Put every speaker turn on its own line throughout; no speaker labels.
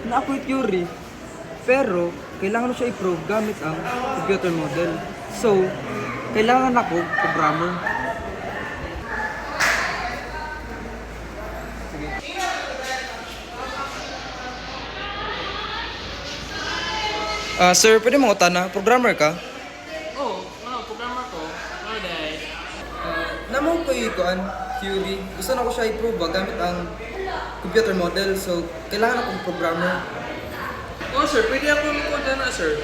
na ako theory. Pero, kailangan mo siya i-prove gamit ang computer model. So, kailangan ako programmer. Sir, pwede mo utana, programmer ka?
Oh, programmer ko. Ano dahil?
Namo ko ikuan theory. Gusto na ko siya i-prove gamit ang computer model. So, kailangan akong programmer.
Oh sir, pwede ako mag-code na sir.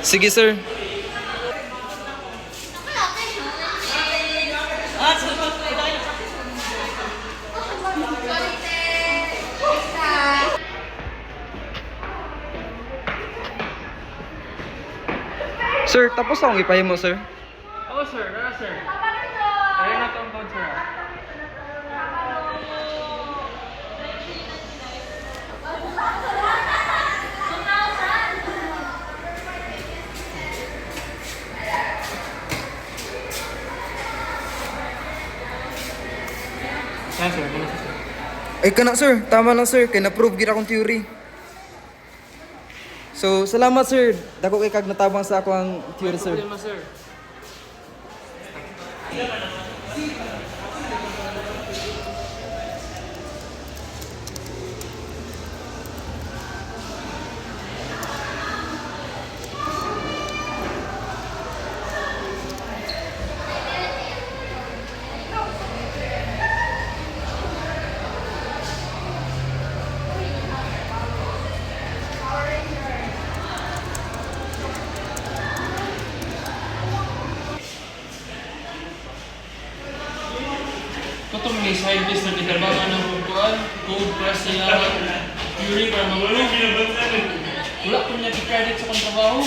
Sige, sir. Sir, tapos akong ipahimo, sir.
Oh sir, sir. Ayan na itong code sir. Yan sir, ganun siya sir.
Ay, kana, sir. Tama lang, sir. Kaya na-prove gina akong theory. So, salamat, sir. Dako kay kag natabang sa ako ang theory, sir.
Problema sir. Katong may side list na kitabangan ng kukuan, code para sa theory para mag-prove. Wala ko niya i-credit sa kong trabaho.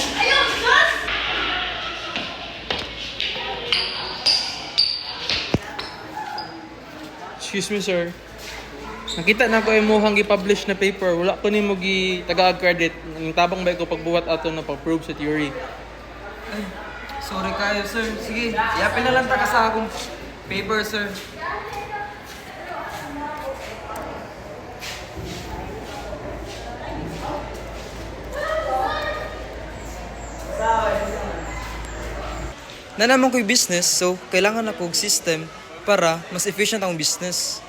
Excuse me sir. Nakita na ko yung muhang i-publish na paper. Wala ko ni mo taga-credit. Ang tabang ba ko pagbuhat ato na pag-prove sa theory.
Ay, sorry kayo, sir. Sige, yapin na lang ta ka sa akong paper, sir. Na naman ko'y business, so kailangan ako og system para mas efficient ang business.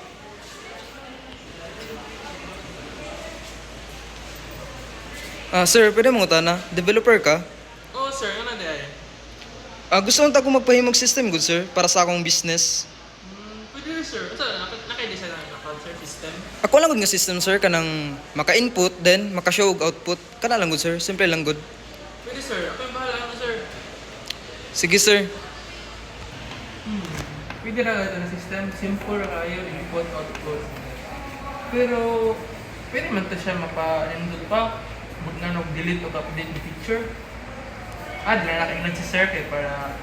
Sir, pwede mong utana? Developer ka?
Oo sir, ano dahil?
Gusto nang ako magpahimog system, good sir, para sa akong business.
Pwede rin sir. Ito, naka-design na account system.
Ako lang good nga system, sir, kanang maka-input, then maka-show og output. Kana lang good, sir. Simple lang good.
Pwede sir. Ako yung bahala na sir.
Sige, sir.
Pwede na ito na system. Simple kayo, input, output. Pero, pwede man ito siya mapa-endot pa. Huwag nga delete o update the picture. Di na nakaingat si sir kaya para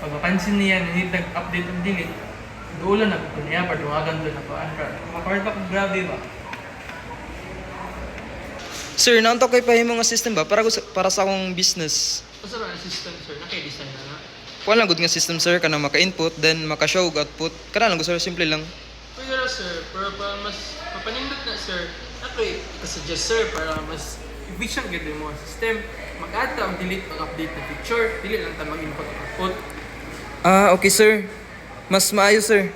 pag mapansin niya, need nag-update o delete. Doon lang nagpapun niya, para dumagan doon ako. Makakarta ko grabe ba?
Sir, naunta ko'y pahimong nga system ba? Para sa akong business.
Basta na system sir, naka-design na nga.
Kuha lang good nga system, sir, kanang maka-input, then maka-show og output. Kana lang good, sir. Simple lang.
Pwede na sir, pero para mas mapanindot na sir, ako i-suggest sir para mas efficient ganda yung mga system. Mag-add ta ang delete ang update na picture, dili lang ta mag-input ang output.
Okay, sir. Mas maayo, sir.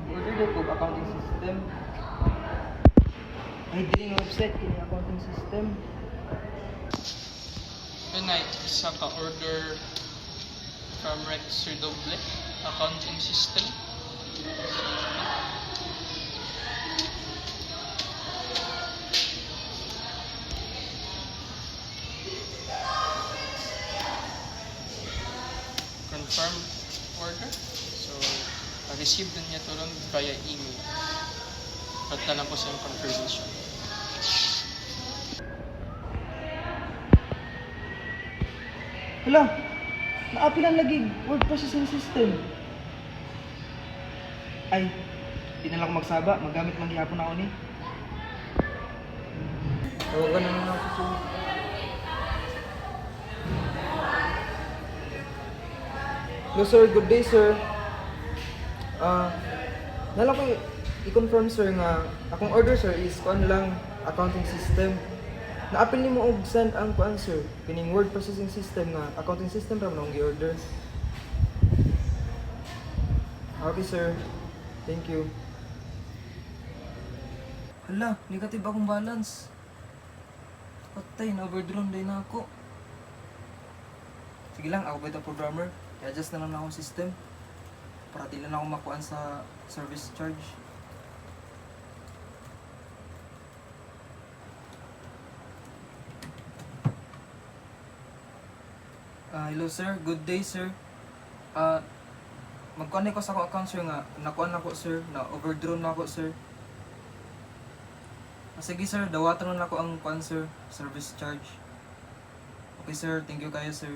Order ko accounting system. Ay, dili nga website, kini accounting system.
Good night, isa ka order from Rex Redoble, accounting system. Confirm order. So, receive din niya ito lang via email. At na lang po sa confirmation.
Hala, naapi lang lagi word processing system. Ay, di na lang ako magsaba. Magamit man gihapon ako ni. Tawagan na lang ako sa susunod. Hello sir, good day sir. Nalang ko i-confirm sir nga akong order sir is kuan lang accounting system. Naapil nimo og send ang kuan sir, kining word processing system nga accounting system ra man ang gi-order. Okay sir. Thank you. Hala, negative akong balance. Patay, na-overdrawn din na ako. Sige lang, ako ba itong programmer? I-adjust na lang akong system para di na ako makuhaan sa service charge. Hello sir, good day sir. Magkuhan ko sa akong account sir nga, nakuhaan ako sir, na-overdrawn na ako sir. Sige sir, dawatan na ako ang kuan sir, service charge. Okay sir, thank you kayo sir.